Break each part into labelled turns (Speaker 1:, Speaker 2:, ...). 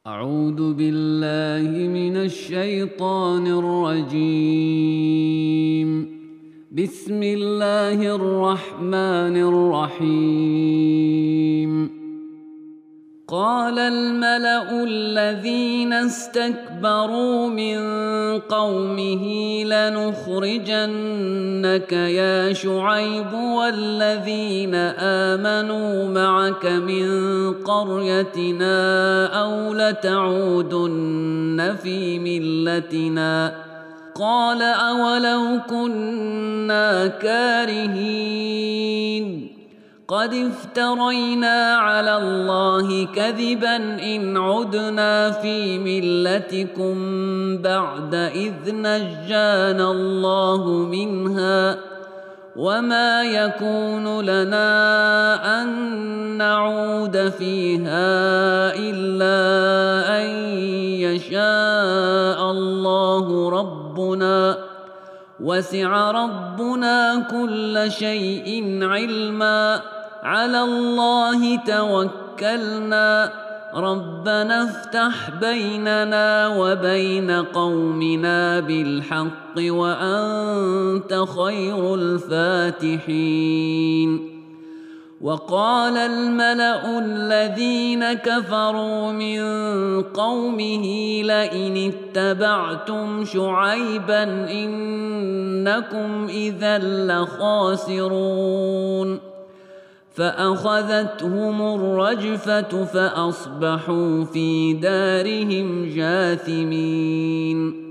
Speaker 1: أعوذ بالله من الشيطان الرجيم. بسم الله الرحمن الرحيم. قال الملأ الذين استكبروا من قومه لنخرجنك يا شعيب والذين آمنوا معك من قريتنا أو لتعودن في ملتنا قال أولو كنا كارهين قد افترينا على الله كذبا إن عدنا في ملتكم بعد إذ نجانا الله منها وما يكون لنا أن نعود فيها إلا أن يشاء الله ربنا وسع ربنا كل شيء علما على الله توكلنا ربنا افتح بيننا وبين قومنا بالحق وأنت خير الفاتحين. وقال الملأ الذين كفروا من قومه لئن اتبعتم شعيبا إنكم إذا لخاسرون فأخذتهم الرجفة فأصبحوا في دارهم جاثمين.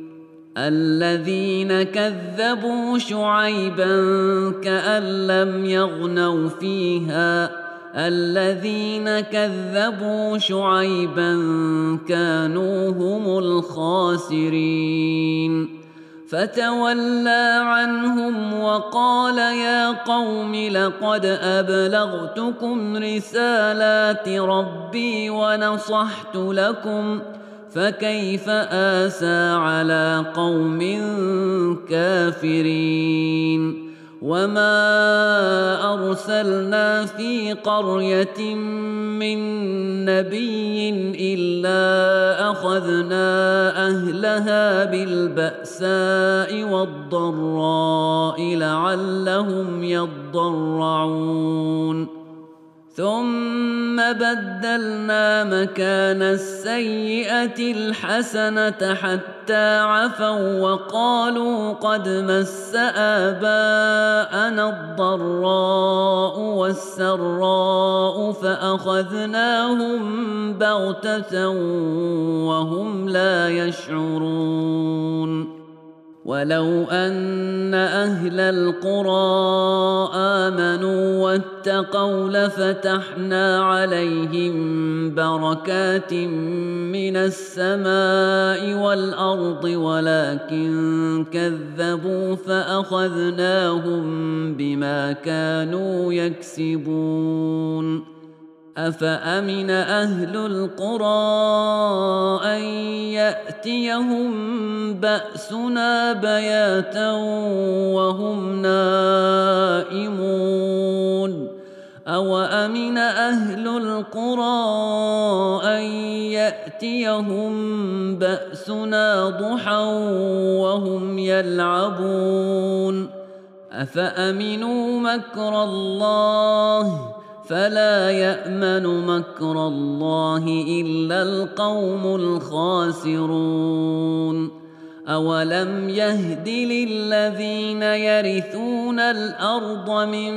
Speaker 1: الذين كذبوا شعيبا كأن لم يغنوا فيها الذين كذبوا شعيبا كانوا هم الخاسرين. فتولى عنهم وقال يا قوم لقد أبلغتكم رسالات ربي ونصحت لكم فكيف آسى على قوم كافرين. وما أرسلنا في قرية من نبي إلا أخذنا أهلها بالبأساء والضراء لعلهم يضرعون ثم بدلنا مكان السيئة الحسنة حتى عفوا وقالوا قد مس آباءنا الضراء والسراء فأخذناهم بغتة وهم لا يشعرون. ولو أن أهل القرى آمنوا واتقوا لفتحنا عليهم بركات من السماء والأرض ولكن كذبوا فأخذناهم بما كانوا يكسبون. أفأمن أهل القرى أن يأتيهم بأسنا بياتا وهم نائمون أوأمن أهل القرى أن يأتيهم بأسنا ضحى وهم يلعبون أفأمنوا مكر الله فلا يأمن مكر الله إلا القوم الخاسرون. أولم يهد للذين يرثون الأرض من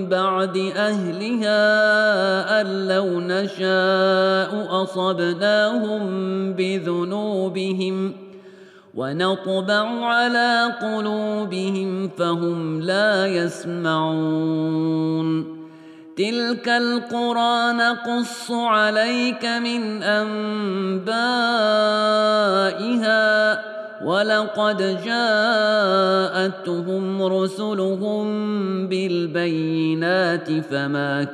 Speaker 1: بعد أهلها أن لو نشاء أصبناهم بذنوبهم ونطبع على قلوبهم فهم لا يسمعون. تلك القرى نقص عليك من أنبائها ولقد جاءتهم رسلهم بالبينات فما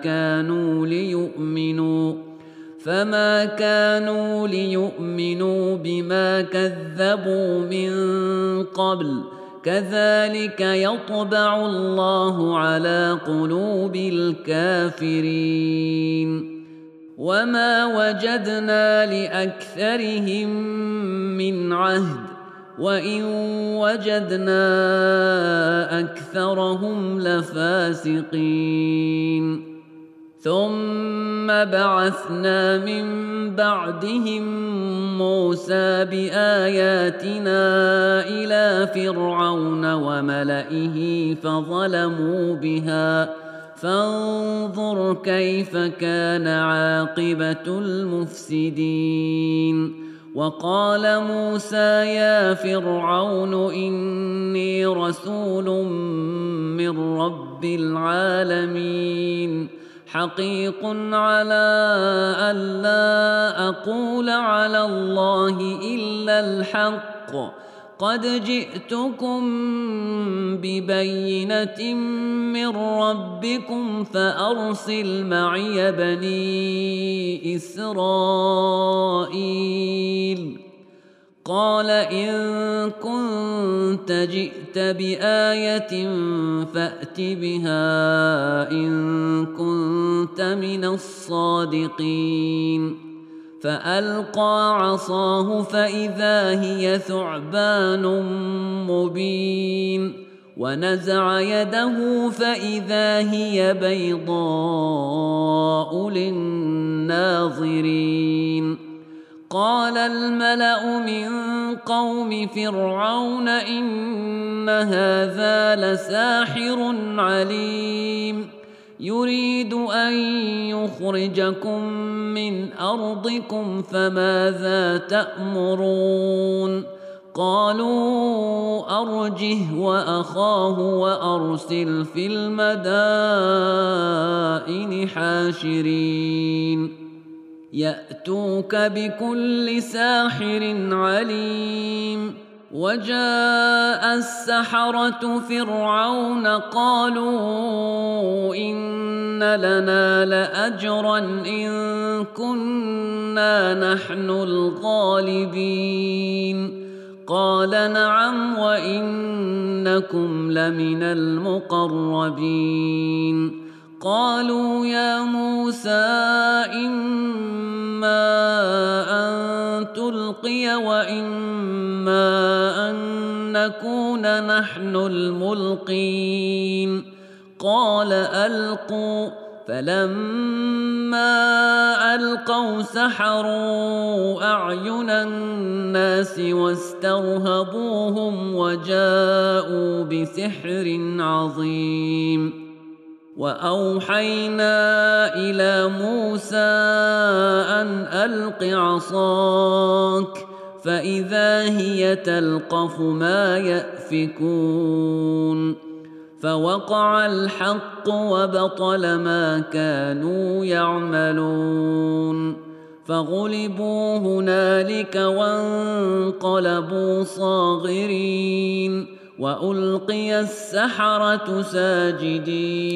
Speaker 1: كانوا ليؤمنوا بما كذبوا من قبل كذلك يطبع الله على قلوب الكافرين. وما وجدنا لأكثرهم من عهد وإن وجدنا أكثرهم لفاسقين ثم بعثنا من بعدهم موسى بآياتنا إلى فرعون وملئه فظلموا بها فانظر كيف كان عاقبة المفسدين وقال موسى يا فرعون إني رسول من رب العالمين حقيق على ألا أقول على الله إلا الحق قد جئتكم ببينة من ربكم فأرسل معي بني إسرائيل قال إن كنت جئت بآية فأت بها إن كنت من الصادقين فألقى عصاه فإذا هي ثعبان مبين ونزع يده فإذا هي بيضاء للناظرين قال الملأ من قوم فرعون إن هذا لساحر عليم يريد أن يخرجكم من أرضكم فماذا تأمرون قالوا أرجه وأخاه وأرسل في المدائن حاشرين يأتوك بكل ساحر عليم وجاء السحرة فرعون قالوا إن لنا لأجرا إن كنا نحن الغالبين قال نعم وإنكم لمن المقربين قالوا يا موسى إما أن تلقي وإما أن نكون نحن الملقين قال ألقوا فلما ألقوا سحروا أعين الناس واسترهبوهم وجاءوا بسحر عظيم وأوحينا إلى موسى أن ألق عصاك فإذا هي تلقف ما يأفكون فوقع الحق وبطل ما كانوا يعملون فغلبوا هنالك وانقلبوا صاغرين وألقي السحرة ساجدين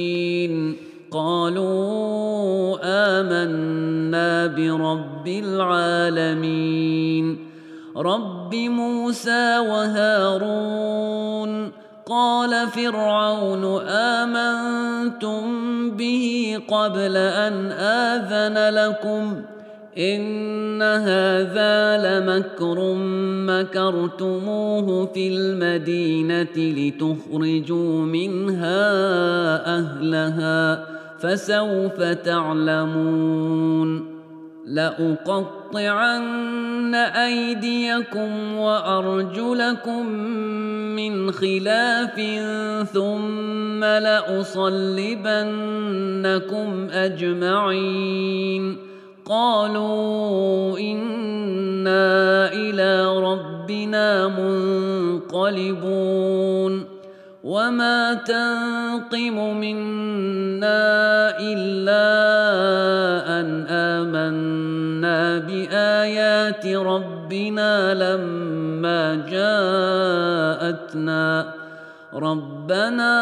Speaker 1: قالوا آمنا برب العالمين رب موسى وهارون قال فرعون آمنتم به قبل أن آذن لكم إن هذا لمكر مكرتموه في المدينة لتخرجوا منها أهلها فسوف تعلمون لأقطعن أيديكم وأرجلكم من خلاف ثم لأصلبنكم أجمعين قالوا إنا إلى ربنا منقلبون وما تنقم منا إلا أن آمنا بآيات ربنا لما جاءتنا ربنا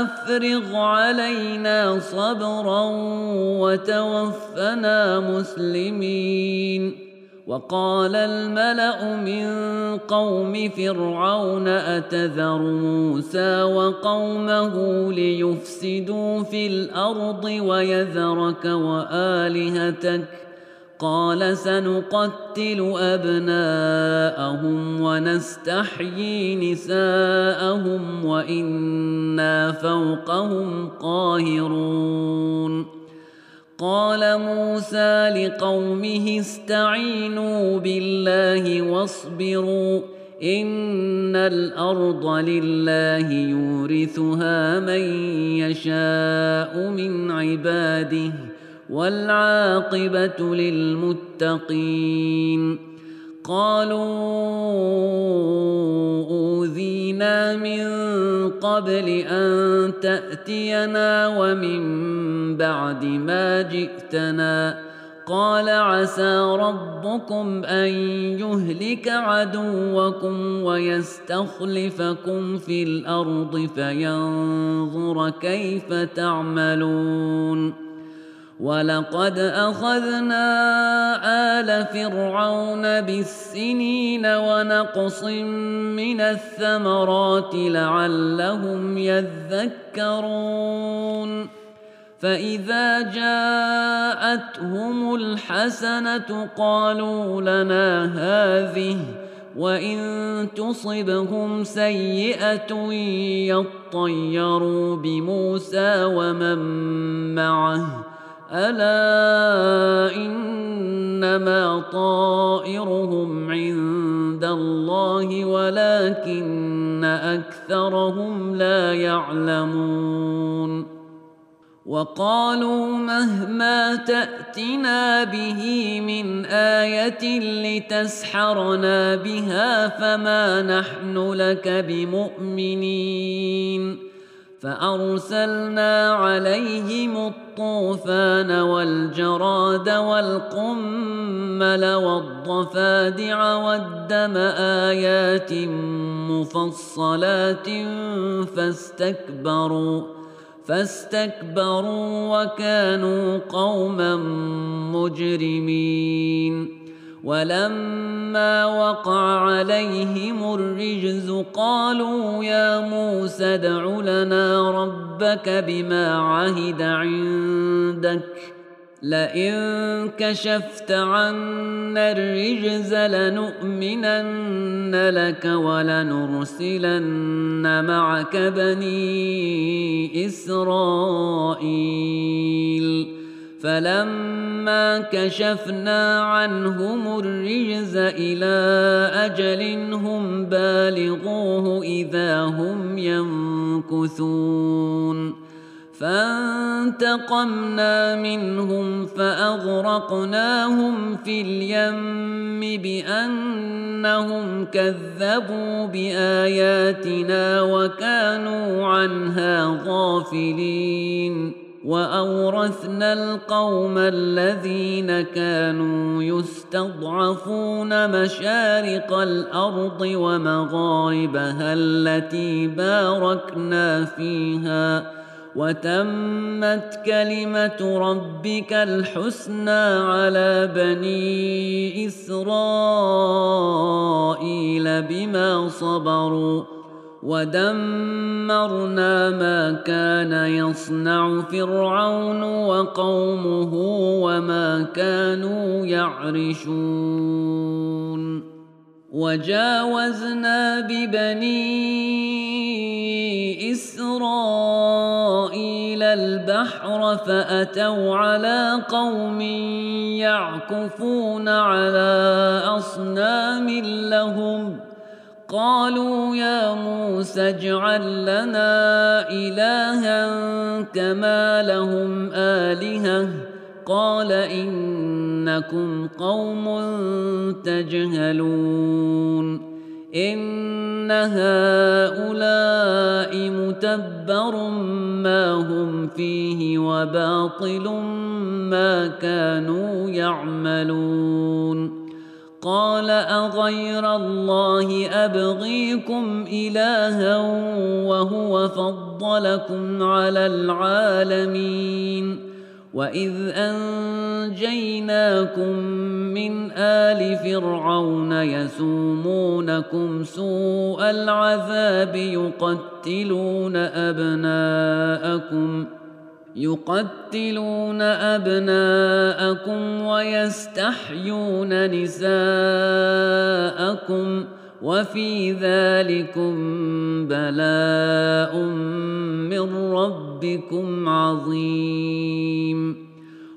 Speaker 1: أفرغ علينا صبرا وتوفنا مسلمين وقال الملأ من قوم فرعون أتذر موسى وقومه ليفسدوا في الأرض ويذرك وآلهتك قال سنقتل أبناءهم ونستحيي نساءهم وإنا فوقهم قاهرون قال موسى لقومه استعينوا بالله واصبروا إن الأرض لله يورثها من يشاء من عباده والعاقبة للمتقين قالوا أوذينا من قبل أن تأتينا ومن بعد ما جئتنا قال عسى ربكم أن يهلك عدوكم ويستخلفكم في الأرض فينظر كيف تعملون ولقد أخذنا آل فرعون بالسنين ونقص من الثمرات لعلهم يذكرون فإذا جاءتهم الحسنة قالوا لنا هذه وإن تصبهم سيئة يطيروا بموسى ومن معه ألا إنما طائرهم عند الله ولكن أكثرهم لا يعلمون وقالوا مهما تأتنا به من آية لتسحرنا بها فما نحن لك بمؤمنين فأرسلنا عليهم الطوفان والجراد والقمل والضفادع والدم آيات مفصلات فاستكبروا وكانوا قوما مجرمين ولما وقع عليهم الرجز قالوا يا موسى ادع لنا ربك بما عهد عندك لئن كشفت عنا الرجز لنؤمنن لك ولنرسلن معك بني إسرائيل فلما كشفنا عنهم الرجز إلى أجل هم بالغوه إذا هم ينكثون فانتقمنا منهم فأغرقناهم في اليم بأنهم كذبوا بآياتنا وكانوا عنها غافلين وأورثنا القوم الذين كانوا يستضعفون مشارق الأرض ومغاربها التي باركنا فيها وتمت كلمة ربك الحسنى على بني إسرائيل بما صبروا ودمرنا ما كان يصنع فرعون وقومه وما كانوا يعرشون وجاوزنا ببني إسرائيل البحر فأتوا على قوم يعكفون على أصنام لهم قالوا يا موسى اجعل لنا إلها كما لهم آلهة قال إنكم قوم تجهلون إن هؤلاء متبر ما هم فيه وباطل ما كانوا يعملون قال أغير الله أبغيكم إلها وهو فضلكم على العالمين وإذ أنجيناكم من آل فرعون يسومونكم سوء العذاب يقتلون أبناءكم ويستحيون نساءكم وفي ذلكم بلاء من ربكم عظيم.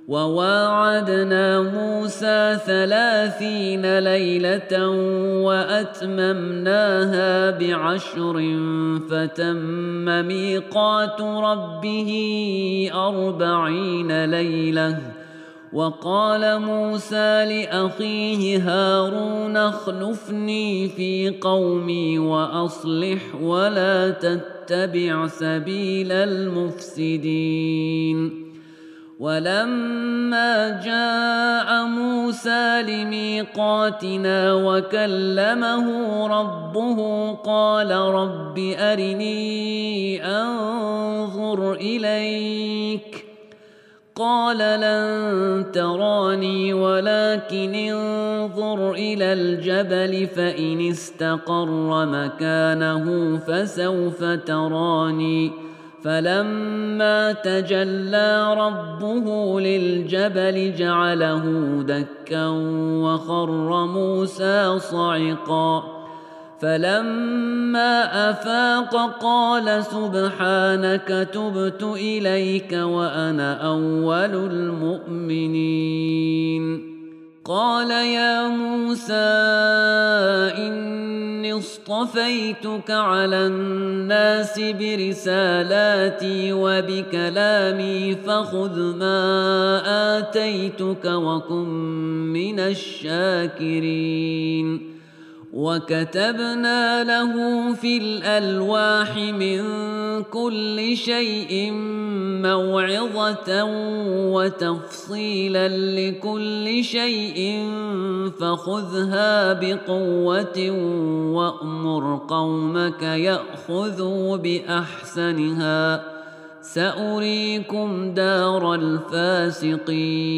Speaker 1: وواعدنا موسى 30 ليلة وأتممناها ب10 فتم ميقات ربه 40 ليلة. وقال موسى لأخيه هارون اخلفني في قومي وأصلح ولا تتبع سبيل المفسدين. ولما جاء موسى لميقاتنا وكلمه ربه قال رب أرني أنظر إليك قال لن تراني ولكن انظر إلى الجبل فإن استقر مكانه فسوف تراني. فلما تجلى ربه للجبل جعله دكا وخر موسى صعقا. فلما أفاق قال سبحانك تبت إليك وأنا أول المؤمنين. قال يا موسى إني اصطفيتك على الناس برسالاتي وبكلامي فخذ ما آتيتك وكن من الشاكرين. وكتبنا له في الألواح من كل شيء موعظة وتفصيلا لكل شيء فخذها بقوة وأمر قومك يأخذوا بأحسنها سأريكم دار الفاسقين.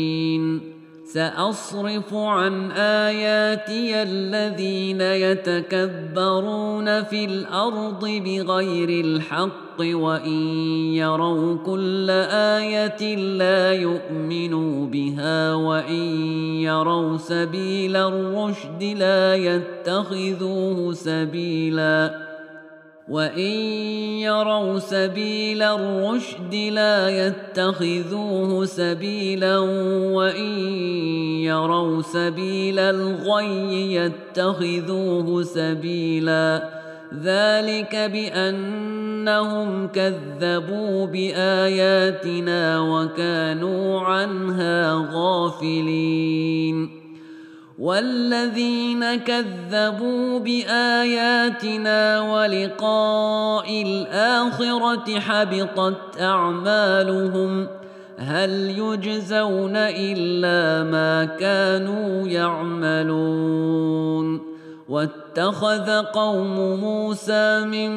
Speaker 1: سأصرف عن آياتي الذين يتكبرون في الأرض بغير الحق وإن يروا كل آية لا يؤمنوا بها وإن يروا سبيل الرشد لا يتخذوه سبيلا وإن يروا سبيل الرشد لا يتخذوه سبيلا وإن يروا سبيل الغي يتخذوه سبيلا. ذلك بأنهم كذبوا بآياتنا وكانوا عنها غافلين. والذين كذبوا بآياتنا ولقاء الآخرة حبطت أعمالهم هل يجزون إلا ما كانوا يعملون. واتخذ قوم موسى من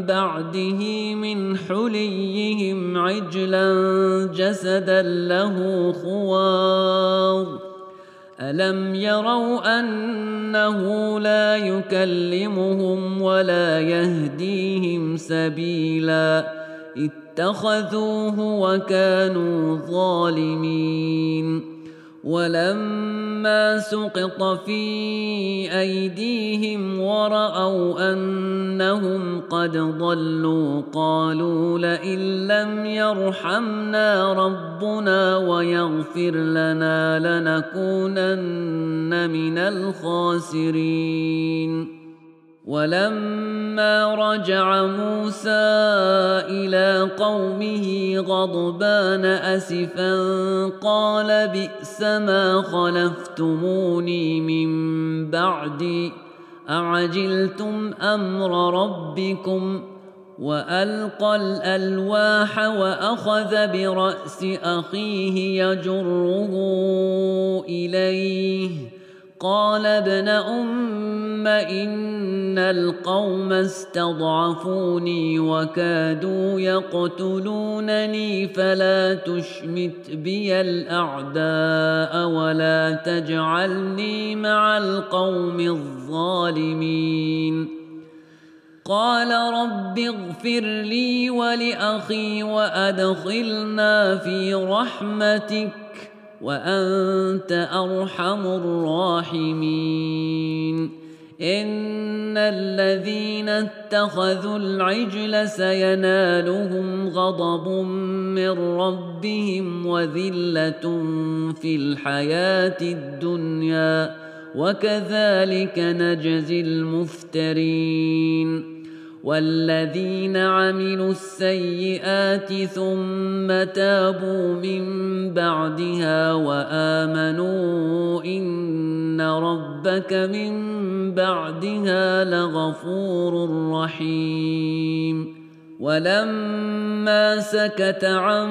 Speaker 1: بعده من حليهم عجلا جسدا له خوار ألم يروا أنه لا يكلمهم ولا يهديهم سبيلا اتخذوه وكانوا ظالمين. ولما سقط في أيديهم ورأوا أنهم قد ضلوا قالوا لئن لم يرحمنا ربنا ويغفر لنا لنكونن من الخاسرين. ولما رجع موسى إلى قومه غضبان أسفا قال بئس ما خلفتموني من بعدي أعجلتم أمر ربكم. وألقى الألواح وأخذ برأس أخيه يجره إليه قال ابن إن القوم استضعفوني وكادوا يقتلونني فلا تشمت بي الأعداء ولا تجعلني مع القوم الظالمين. قال رب اغفر لي ولأخي وأدخلنا في رحمتك وأنت أرحم الراحمين. إن الذين اتخذوا العجل سينالهم غضب من ربهم وذلة في الحياة الدنيا وكذلك نجزي المفترين. والذين عملوا السيئات ثم تابوا من بعدها وآمنوا إن ربك من بعدها لغفور رحيم. ولما سكت عن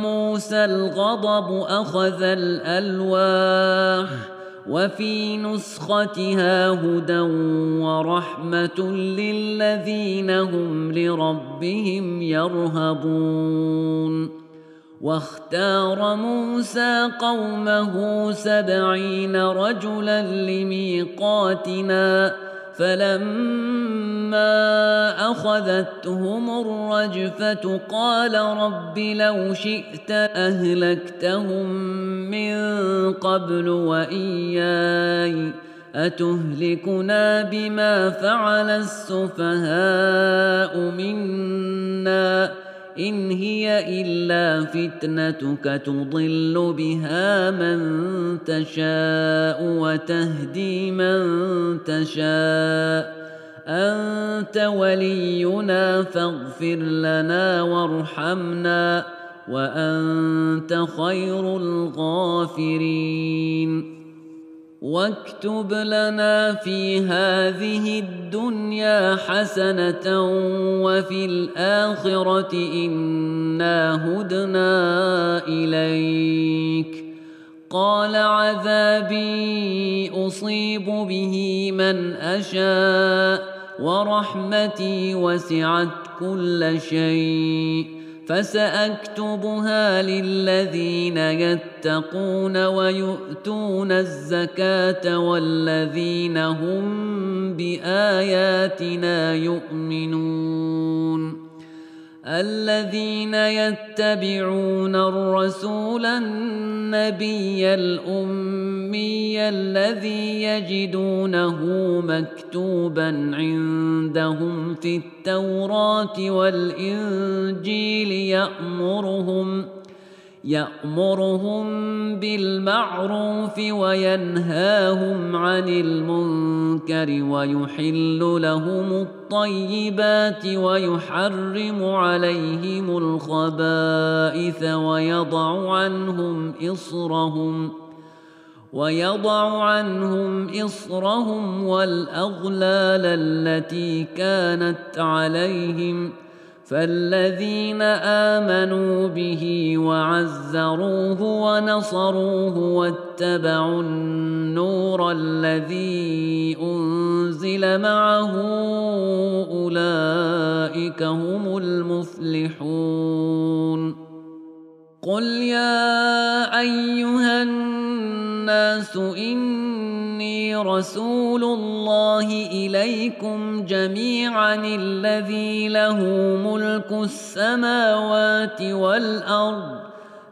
Speaker 1: موسى الغضب أخذ الألواح وفي نسختها هدى ورحمة للذين هم لربهم يرهبون. واختار موسى قومه 70 رجلا لميقاتنا فلما أخذتهم الرجفة قال رب لو شئت أهلكتهم من قبل وإياي أتهلكنا بما فعل السفهاء منا إن هي إلا فتنتك تضل بها من تشاء وتهدي من تشاء أنت ولينا فاغفر لنا وارحمنا وأنت خير الغافرين. واكتب لنا في هذه الدنيا حسنة وفي الآخرة إنا هدنا إليك. قال عذابي أصيب به من أشاء ورحمتي وسعت كل شيء فسأكتبها للذين يتقون ويؤتون الزكاة والذين هم بآياتنا يؤمنون. الذين يتبعون الرسول النبي الأمي الذي يجدونه مكتوبا عندهم في التوراة والإنجيل يأمرهم بالمعروف وينهاهم عن المنكر ويحل لهم الطيبات ويحرم عليهم الخبائث ويضع عنهم إصرهم والأغلال التي كانت عليهم. فالذين آمنوا به وعزروه ونصروه واتبعوا النور الذي أنزل معه أولئك هم المفلحون. قل يا أيها الناس إني رسول الله إليكم جميعا الذي له ملك السماوات والأرض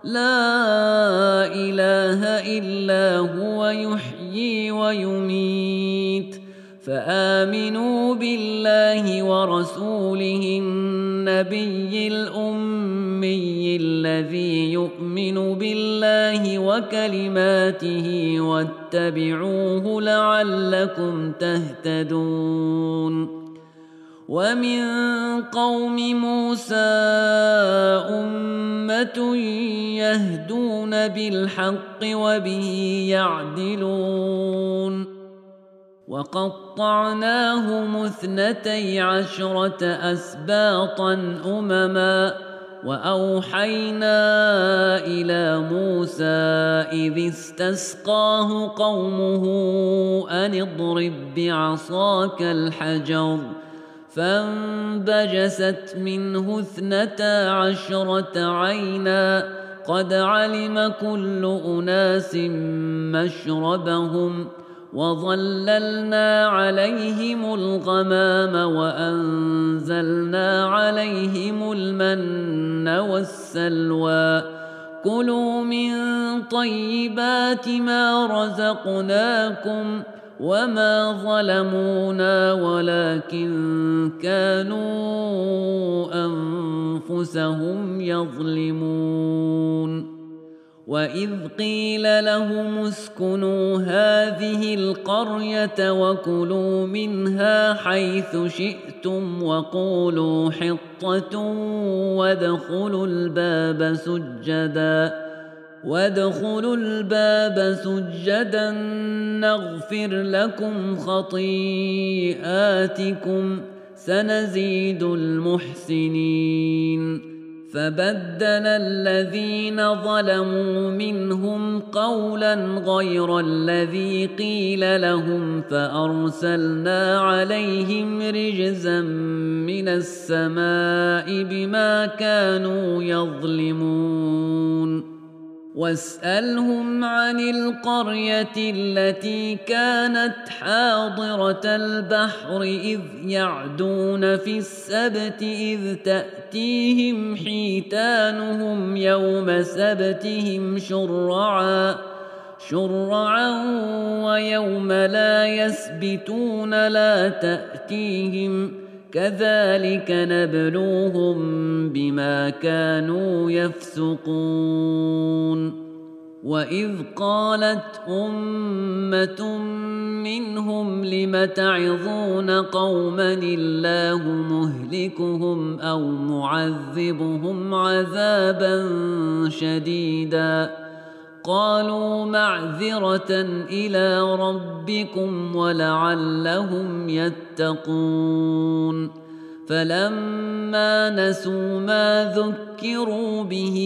Speaker 1: لا إله إلا هو يحيي ويميت فآمنوا بالله ورسوله النبي الأمي الذي يؤمن بالله وكلماته واتبعوه لعلكم تهتدون. ومن قوم موسى أمة يهدون بالحق وبه يعدلون. وقطعناهم 12 أسباطا أمما وأوحينا إلى موسى إذ استسقاه قومه أن اضرب بعصاك الحجر فانبجست منه 12 عينا قد علم كل أناس مشربهم وظللنا عليهم الغمام وأنزلنا عليهم المن والسلوى كلوا من طيبات ما رزقناكم وما ظلمونا ولكن كانوا أنفسهم يظلمون وإذ قيل لهم اسكنوا هذه القرية وكلوا منها حيث شئتم وقولوا حطة وادخلوا الباب سجدا نغفر لكم خطيئاتكم سنزيد المحسنين فبدل الذين ظلموا منهم قولا غير الذي قيل لهم فأرسلنا عليهم رجزا من السماء بما كانوا يظلمون واسألهم عن القرية التي كانت حاضرة البحر إذ يعدون في السبت إذ تأتيهم حيتانهم يوم سبتهم شرعا ويوم لا يسبتون لا تأتيهم كذلك نبلوهم بما كانوا يفسقون وإذ قالت أمة منهم لم تعظون قوما الله مهلكهم أو معذبهم عذابا شديدا قالوا معذرة إلى ربكم ولعلهم يتقون فلما نسوا ما ذكروا به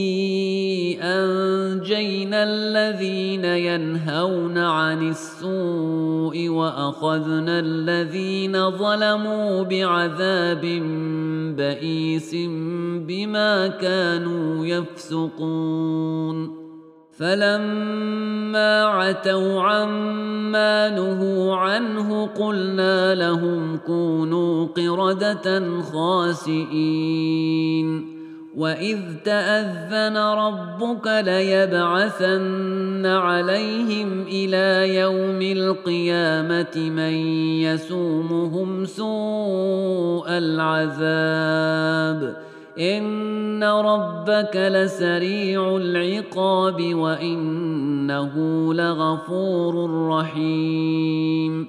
Speaker 1: أنجينا الذين ينهون عن السوء وأخذنا الذين ظلموا بعذاب بئيس بما كانوا يفسقون فلما عتوا عما نهوا عنه قلنا لهم كونوا قردة خاسئين وإذ تأذن ربك ليبعثن عليهم إلى يوم القيامة من يسومهم سوء العذاب إن ربك لسريع العقاب وإنه لغفور رحيم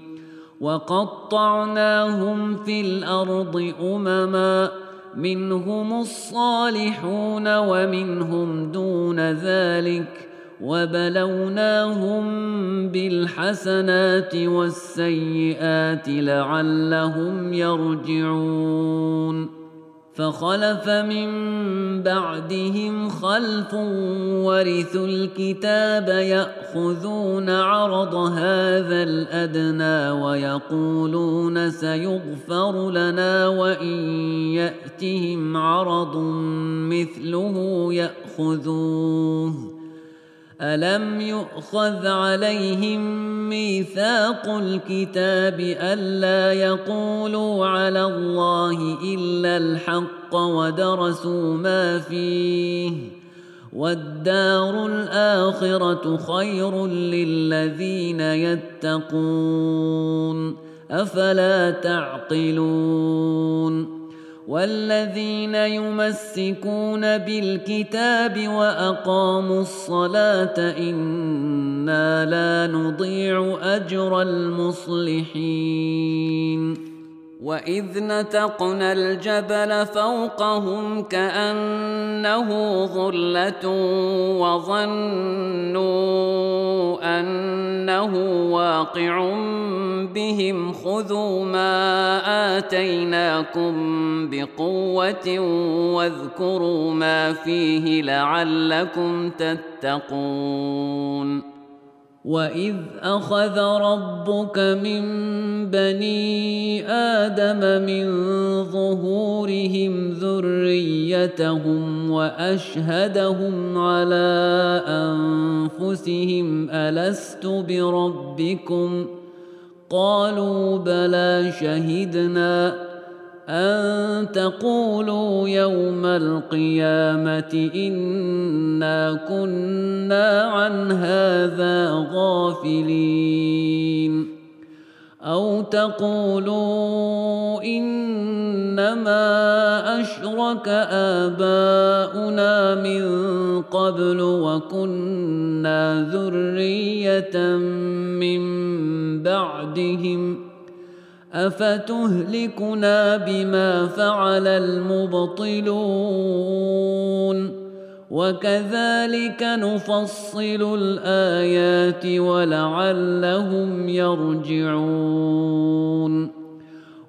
Speaker 1: وقطعناهم في الأرض أمما منهم الصالحون ومنهم دون ذلك وبلوناهم بالحسنات والسيئات لعلهم يرجعون فخلف من بعدهم خلف ورثوا الكتاب يأخذون عرض هذا الأدنى ويقولون سيغفر لنا وإن يأتهم عرض مثله يأخذوه ألم يؤخذ عليهم ميثاق الكتاب ألا يقولوا على الله إلا الحق ودرسوا ما فيه والدار الآخرة خير للذين يتقون أفلا تعقلون والذين يمسكون بالكتاب وأقاموا الصلاة إنا لا نضيع أجر المصلحين وإذ نتقنا الجبل فوقهم كأنه ظلة وظنوا أنه إنه واقع بهم خذوا ما آتيناكم بقوة واذكروا ما فيه لعلكم تتقون وإذ أخذ ربك من بني آدم من ظهورهم ذريتهم وأشهدهم على أنفسهم ألست بربكم قالوا بلى شهدنا أن تقولوا يوم القيامة إنا كنا عن هذا غافلين أو تقولوا إنما أشرك آباؤنا من قبل وكنا ذرية من بعدهم أفتهلكنا بما فعل المبطلون وكذلك نفصل الآيات ولعلهم يرجعون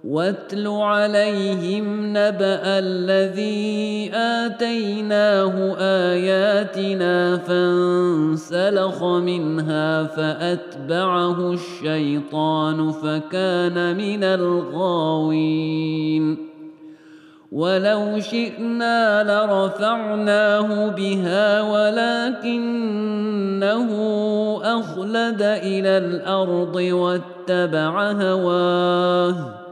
Speaker 1: واتل عليهم نبأ الذي آتيناه آياتنا فانسلخ منها فأتبعه الشيطان فكان من الغاوين ولو شئنا لرفعناه بها ولكنه أخلد إلى الأرض واتبع هواه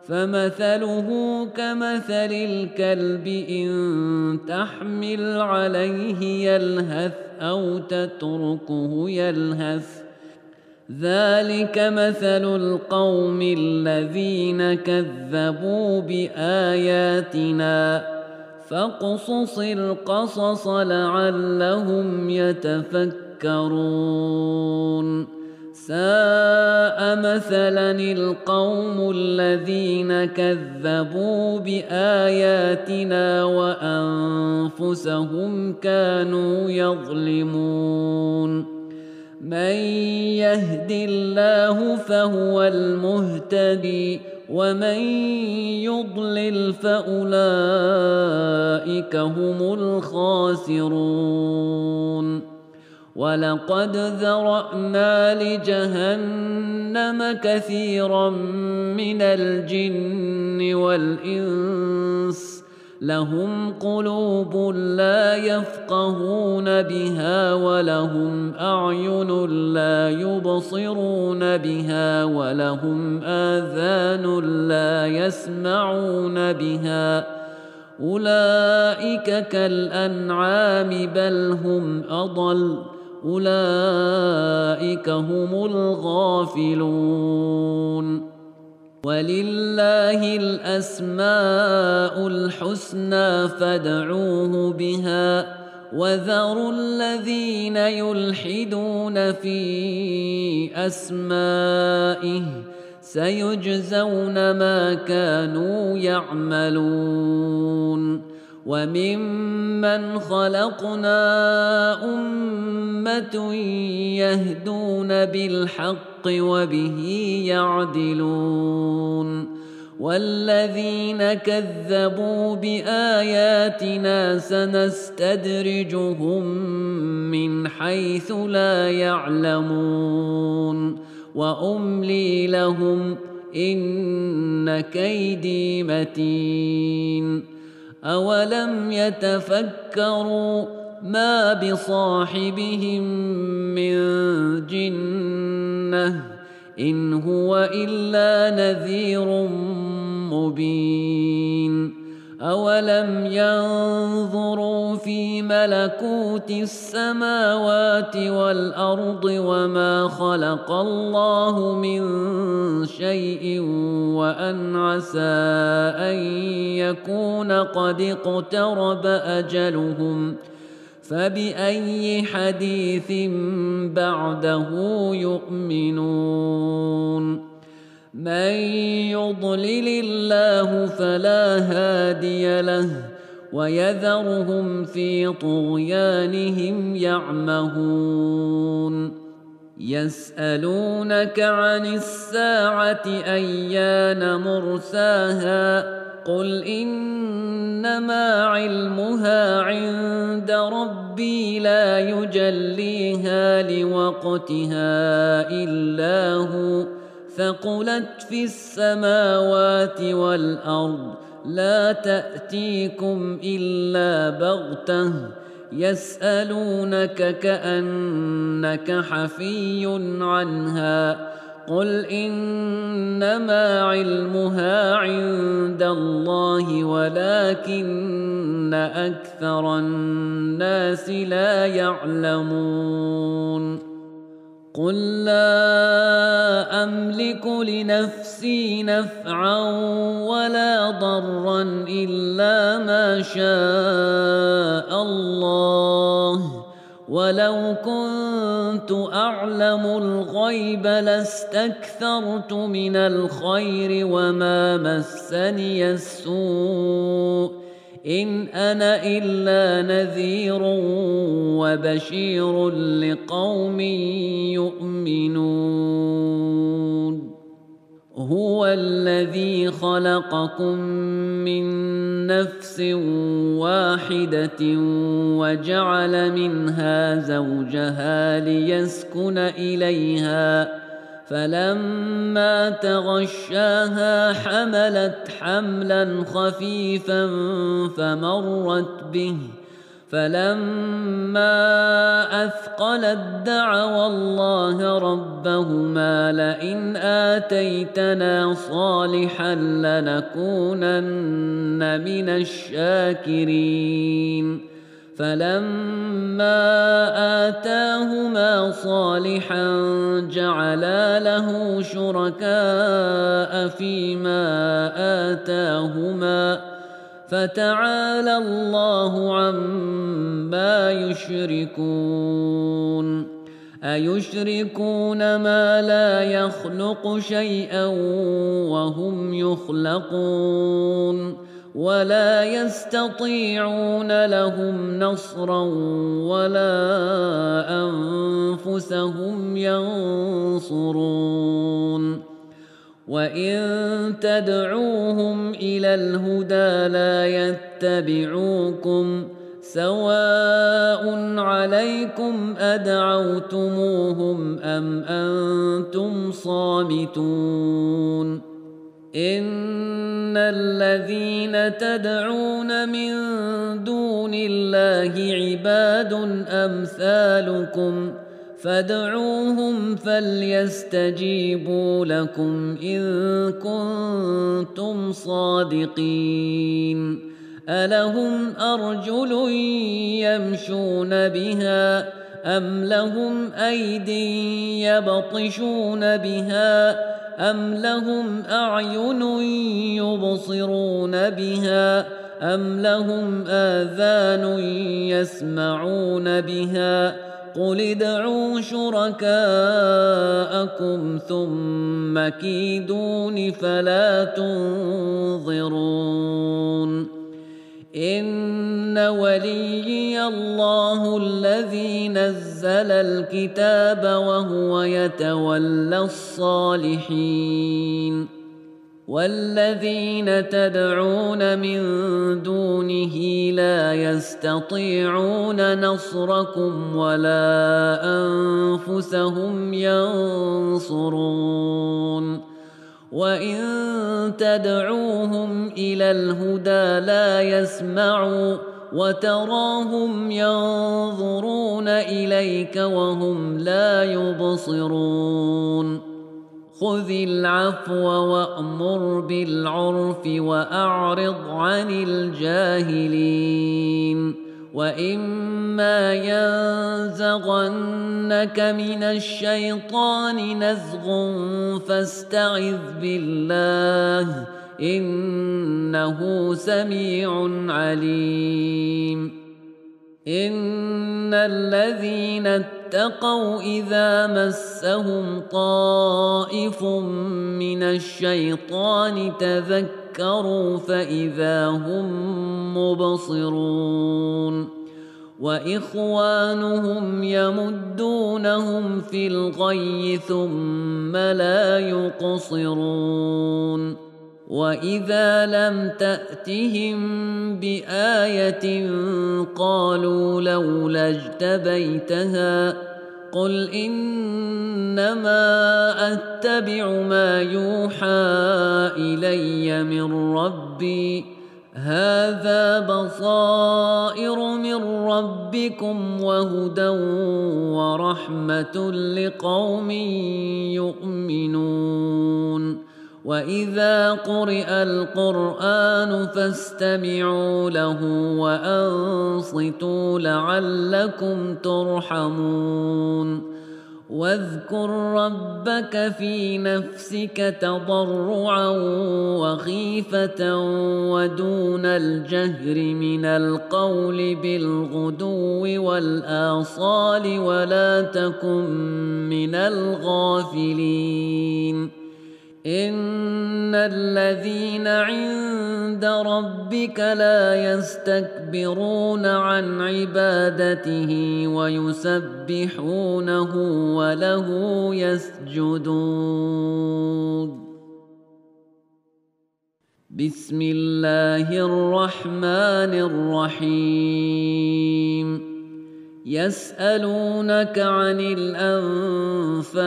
Speaker 1: فمثله كمثل الكلب إن تحمل عليه يلهث أو تتركه يلهث ذلك مثل القوم الذين كذبوا بآياتنا فاقصص القصص لعلهم يتفكرون ساء مثلا القوم الذين كذبوا بآياتنا وأنفسهم كانوا يظلمون من يهد الله فهو المهتدي ومن يضلل فأولئك هم الخاسرون ولقد ذرأنا لجهنم كثيرا من الجن والإنس لهم قلوب لا يفقهون بها ولهم أعين لا يبصرون بها ولهم آذان لا يسمعون بها أولئك كالأنعام بل هم أضل أولئك هم الغافلون ولله الأسماء الحسنى فادعوه بها وذروا الذين يلحدون في أسمائه سيجزون ما كانوا يعملون وممن خلقنا أمة يهدون بالحق وبه يعدلون والذين كذبوا بآياتنا سنستدرجهم من حيث لا يعلمون وأملي لهم إن كيدي متين أولم يتفكروا ما بصاحبهم من جنة إن هو إلا نذير مبين أولم ينظروا في ملكوت السماوات والأرض وما خلق الله من شيء وأن عسى أن يكون قد اقترب أجلهم فبأي حديث بعده يؤمنون من يضلل الله فلا هادي له ويذرهم في طغيانهم يعمهون يسألونك عن الساعة أيان مرساها قل إنما علمها عند ربي لا يجليها لوقتها إلا هو ثقلت في السماوات والأرض لا تأتيكم إلا بغتة يسألونك كأنك حفي عنها قل إنما علمها عند الله ولكن أكثر الناس لا يعلمون قل لا أملك لنفسي نفعا ولا ضرا إلا ما شاء الله ولو كنت أعلم الغيب لاستكثرت من الخير وما مسني السوء إن أنا إلا نذير وبشير لقوم يؤمنون هو الذي خلقكم من نفس واحدة وجعل منها زوجها ليسكن إليها فلما تغشاها حملت حملا خفيفا فمرت به فلما أثقلت دعوا الله ربهما لئن آتيتنا صالحا لنكونن من الشاكرين فلما آتاهما صالحا جعلا له شركاء فيما آتاهما فتعالى الله عما يشركون أيشركون ما لا يخلق شيئا وهم يخلقون ولا يستطيعون لهم نصرا ولا أنفسهم ينصرون وإن تدعوهم إلى الهدى لا يتبعوكم سواء عليكم أدعوتموهم أم أنتم صامتون إن الذين تدعون من دون الله عباد أمثالكم فادعوهم فليستجيبوا لكم إن كنتم صادقين ألهم أرجل يمشون بها أم لهم أيدي يبطشون بها أم لهم أعين يبصرون بها أم لهم آذان يسمعون بها قل ادعوا شركاءكم ثم كيدون فلا تنظرون إن وليي الله الذي نزل الكتاب وهو يتولى الصالحين والذين تدعون من دونه لا يستطيعون نصركم ولا أنفسهم ينصرون وإن تدعوهم إلى الهدى لا يسمعوا وتراهم ينظرون إليك وهم لا يبصرون خذ العفو وأمر بالعرف وأعرض عن الجاهلين وإما ينزغنك من الشيطان نزغ فاستعذ بالله إنه سميع عليم إن الذين اتقوا إذا مسهم طائف من الشيطان تذكروا فإذا هم مبصرون وإخوانهم يمدونهم في الغي ثم لا يقصرون وإذا لم تأتهم بآية قالوا لولا اجتبيتها قل إنما أتبع ما يوحى إلي من ربي هذا بصائر من ربكم وهدى ورحمة لقوم يؤمنون وإذا قرئ القرآن فاستمعوا له وأنصتوا لعلكم ترحمون واذكر ربك في نفسك تضرعا وخيفة ودون الجهر من القول بالغدو والآصال ولا تكن من الغافلين إن الذين عند ربك لا يستكبرون عن عبادته ويسبحونه وله يسجدون بسم الله الرحمن الرحيم يسألونك عن الأنفال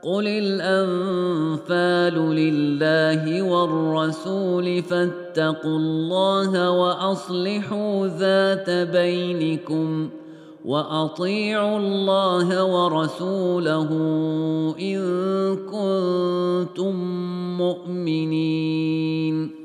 Speaker 1: قل الأنفال لله والرسول فاتقوا الله وأصلحوا ذات بينكم وأطيعوا الله ورسوله إن كنتم مؤمنين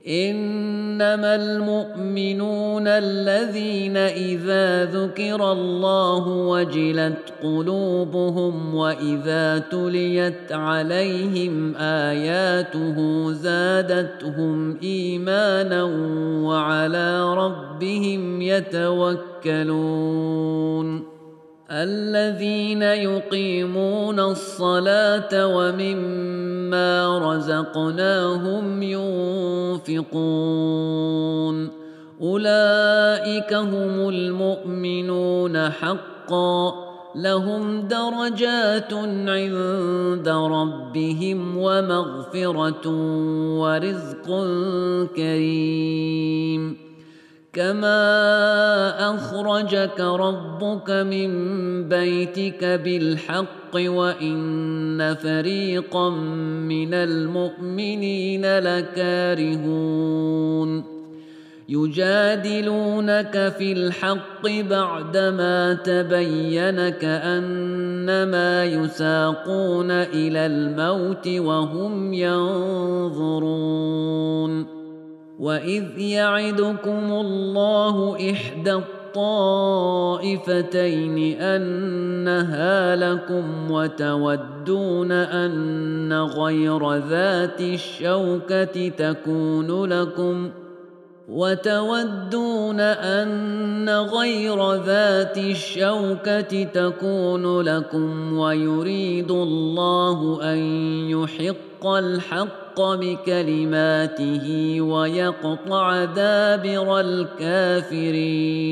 Speaker 1: إنما المؤمنون الذين إذا ذكر الله وجلت قلوبهم وإذا تليت عليهم آياته زادتهم إيمانا وعلى ربهم يتوكلون الذين يقيمون الصلاة ومما رزقناهم ينفقون أولئك هم المؤمنون حقا لهم درجات عند ربهم ومغفرة ورزق كريم كما أخرجك ربك من بيتك بالحق وإن فريقا من المؤمنين لكارهون يجادلونك في الحق بعدما تبين كأنما يساقون إلى الموت وهم ينظرون وإذ يعدكم الله إحدى الطائفتين أنها لكم وتودون أن غير ذات الشوكة تكون لكم ويريد الله أن يحق الحق بكلماته ويقطع دابر الكافرين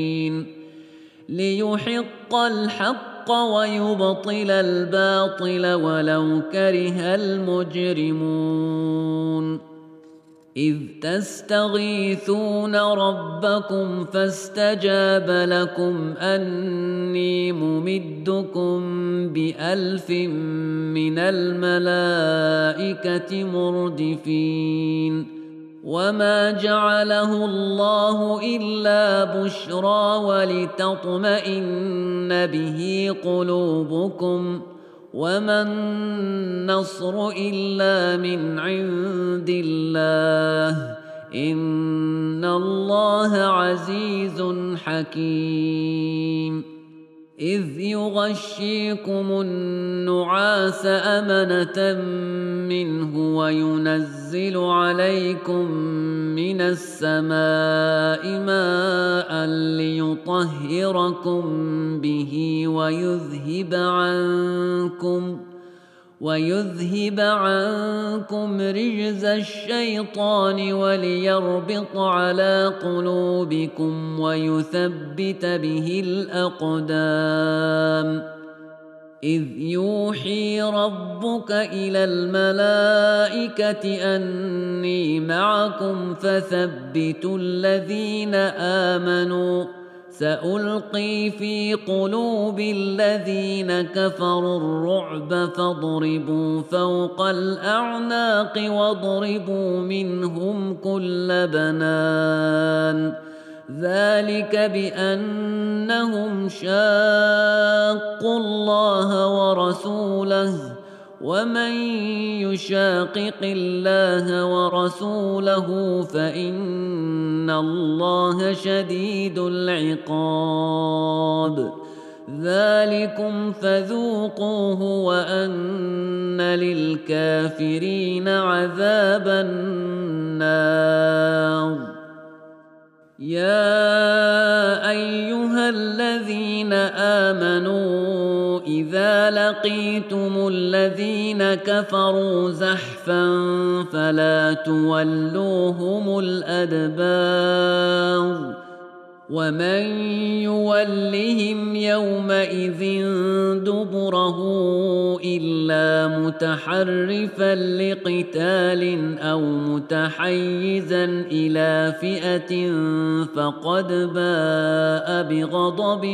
Speaker 1: ليحق الحق ويبطل الباطل ولو كره المجرمون إذ تستغيثون ربكم فاستجاب لكم أني ممدكم ب1000 من الملائكة مردفين وما جعله الله إلا بشرى ولتطمئن به قلوبكم وما النصر إلا من عند الله إن الله عزيز حكيم إذ يغشيكم النعاس أمنة منه وينزل عليكم من السماء ماء ليطهركم به ويذهب عنكم رجز الشيطان وليربط على قلوبكم ويثبت به الأقدام إذ يوحي ربك إلى الملائكة أني معكم فثبتوا الذين آمنوا سألقي في قلوب الذين كفروا الرعب فاضربوا فوق الأعناق واضربوا منهم كل بنان ذلك بأنهم شاقوا الله ورسوله ومن يشاقق الله ورسوله فإن الله شديد العقاب ذلكم فذوقوه وأن للكافرين عذاب النار يا أيها الذين آمنوا إذا لقيتم الذين كفروا زحفا فلا تولوهم الأدبار ومن يولهم يومئذ دبره إلا متحرفا لقتال أو متحيزا إلى فئة فقد باء بغضب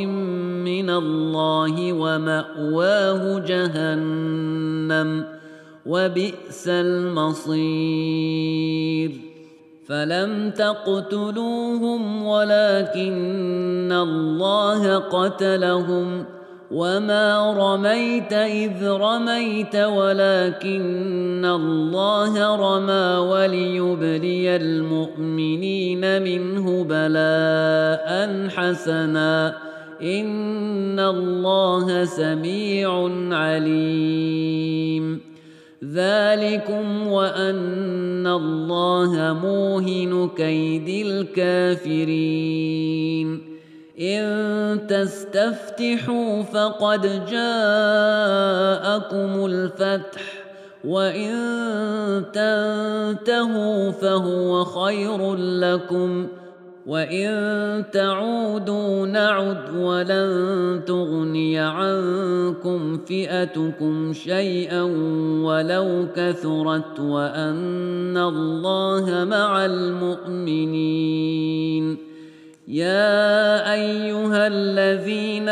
Speaker 1: من الله ومأواه جهنم وبئس المصير فلم تقتلوهم ولكن الله قتلهم وما رميت إذ رميت ولكن الله رمى وليبلي المؤمنين منه بلاء حسنا إن الله سميع عليم ذلكم وأن الله موهن كيد الكافرين إن تستفتحوا فقد جاءكم الفتح وإن تنتهوا فهو خير لكم وإن تعودوا نعد ولن تغني عنكم فئتكم شيئا ولو كثرت وأن الله مع المؤمنين يا أيها الذين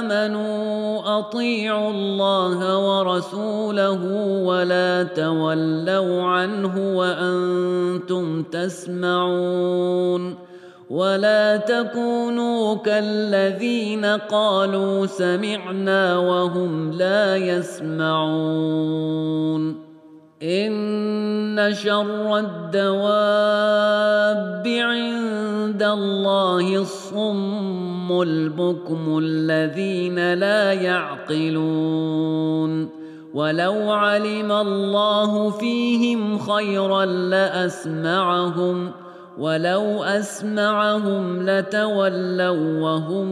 Speaker 1: آمنوا أطيعوا الله ورسوله ولا تولوا عنه وأنتم تسمعون ولا تكونوا كالذين قالوا سمعنا وهم لا يسمعون إن شر الدواب عند الله الصم البكم الذين لا يعقلون ولو علم الله فيهم خيرا لأسمعهم ولو أسمعهم لتولوا وهم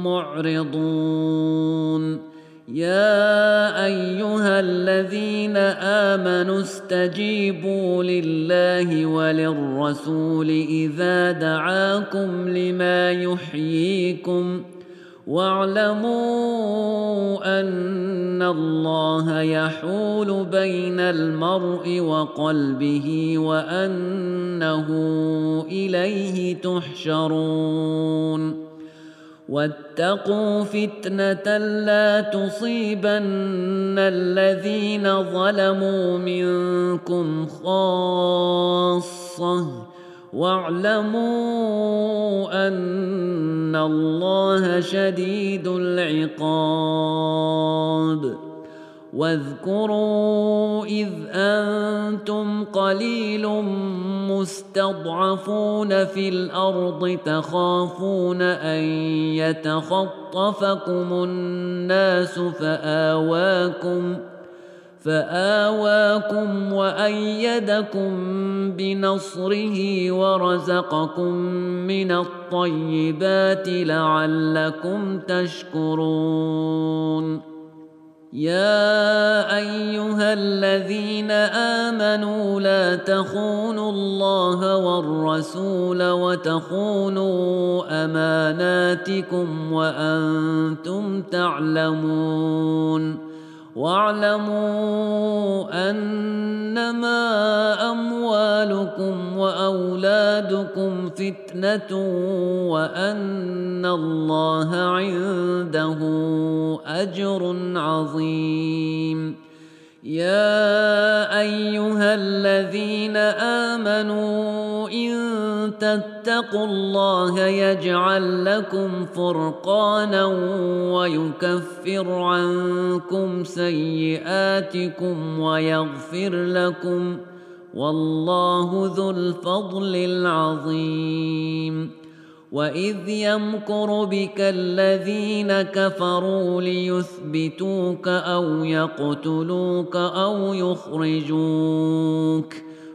Speaker 1: معرضون يا أيها الذين آمنوا استجيبوا لله وللرسول إذا دعاكم لما يحييكم واعلموا أن الله يحول بين المرء وقلبه وأنه إليه تحشرون واتقوا فتنة لا تصيبن الذين ظلموا منكم خاصة واعلموا أن الله شديد العقاب واذكروا إذ أنتم قليل مستضعفون في الأرض تخافون أن يتخطفكم الناس فآواكم وأيدكم بنصره ورزقكم من الطيبات لعلكم تشكرون يا أيها الذين آمنوا لا تخونوا الله والرسول وتخونوا أماناتكم وأنتم تعلمون واعلموا أنما أموالكم وأولادكم فتنة وأن الله عنده أجر عظيم. يا أيها الذين آمنوا إن تتقوا الله يجعل لكم فرقانا ويكفر عنكم سيئاتكم ويغفر لكم والله ذو الفضل العظيم. وإذ يمكر بك الذين كفروا ليثبتوك أو يقتلوك أو يخرجوك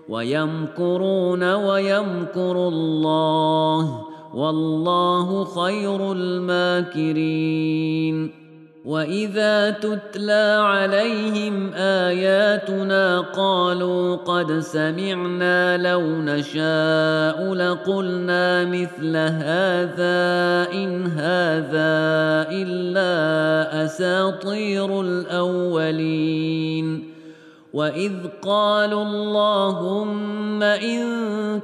Speaker 1: ويمكرون ويمكر الله والله خير الماكرين. وإذا تتلى عليهم آياتنا قالوا قد سمعنا لو نشاء لقلنا مثل هذا إن هذا إلا أساطير الأولين. وإذ قالوا اللهم إن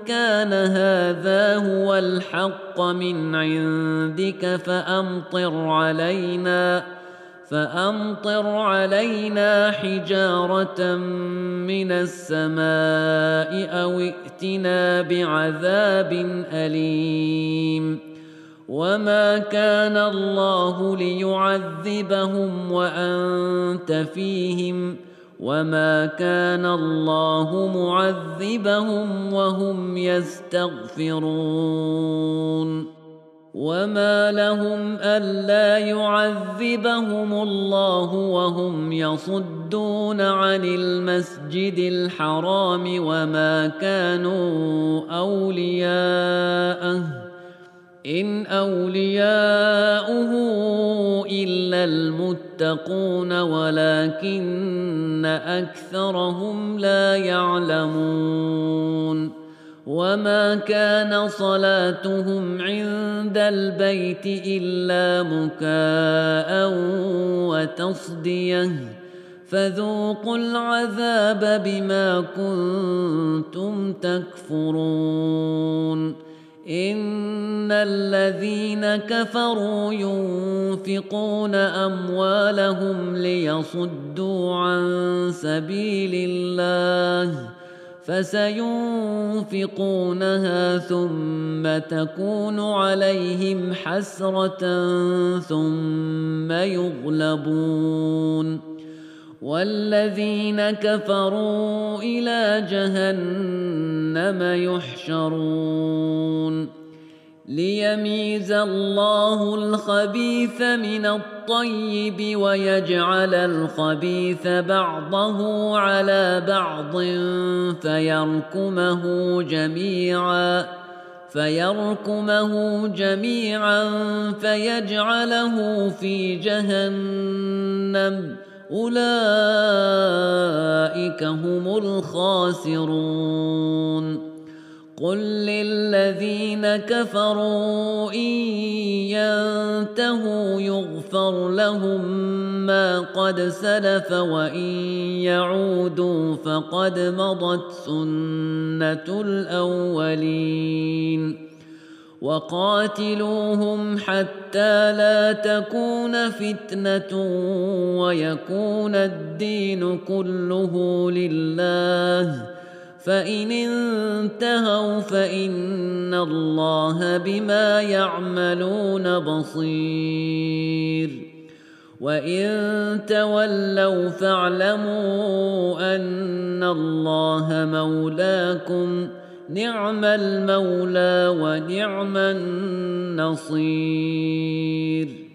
Speaker 1: كان هذا هو الحق من عندك فأمطر علينا حجارة من السماء أو ائتنا بعذاب أليم. وما كان الله ليعذبهم وأنت فيهم وما كان الله معذبهم وهم يستغفرون. وما لهم ألا يعذبهم الله وهم يصدون عن المسجد الحرام وما كانوا أولياءه إن أولياؤه إلا المتقون ولكن أكثرهم لا يعلمون. وما كان صلاتهم عند البيت إلا مكاء وتصدية فذوقوا العذاب بما كنتم تكفرون. إن الذين كفروا ينفقون أموالهم ليصدوا عن سبيل الله فسينفقونها ثم تكون عليهم حسرة ثم يغلبون والذين كفروا إلى جهنم يحشرون. ليميز الله الخبيث من الطيب ويجعل الخبيث بعضه على بعض فيركمه جميعا فيجعله في جهنم أولئك هم الخاسرون. قل للذين كفروا إن ينتهوا يغفر لهم ما قد سلف وإن يعودوا فقد مضت سنة الأولين. وقاتلوهم حتى لا تكون فتنة ويكون الدين كله لله فإن انتهوا فإن الله بما يعملون بصير. وإن تولوا فاعلموا أن الله مولاكم نعم المولى ونعم النصير.